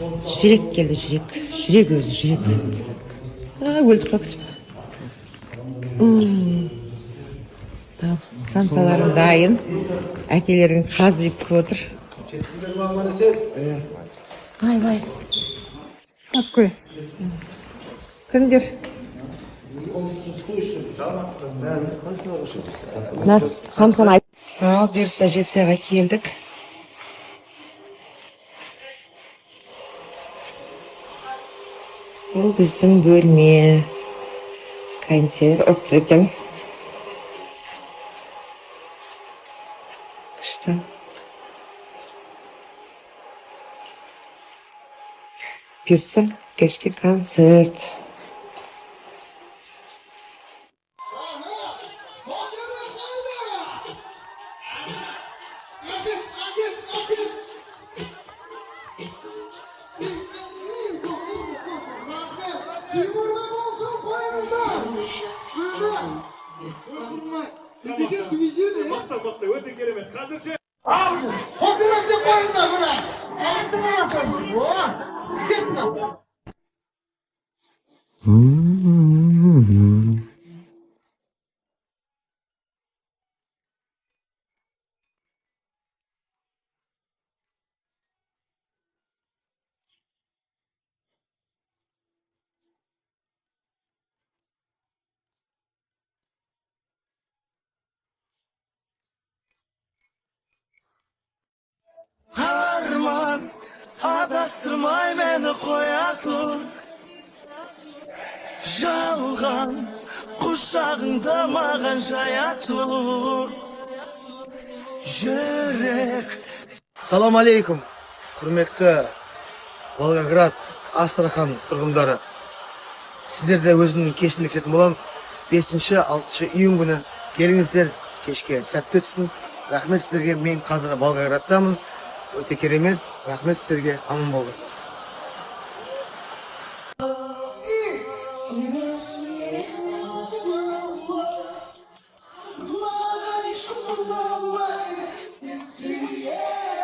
Жүрек келді, жүрек. Жүрек өзі, жүрек. Өлдік па күтіп. Самсаларым дайын. Әкелерің қазып күтіп отыр. Бай. Ап қой. Кімдер? Нас самсан айт. Ал, берсі жетсайға келдік. Бұл біздің бөлме. Консер ұпты екен. Күшті. Бұйыртса кешке концерт. Maqta öte keremet. Hazırca. Abi, o biraz da koyun da buna. Altına koyun. Harman adastırmay beni koyatır Жалған құшағыңда маған жаятыр Жүрек Салам алейкум, құрметті Волгоград, Астрахан тұрғындары. Сіздерде өзімнің кешімді күтетін болам. 5-6 июнь күні келіңіздер, кешке сәтті өтсін. Рахмет сіздерге, мен қазір Волгоградтамын. Өте керемет, рахмет сіздерге, аман болыңыз. Yeah.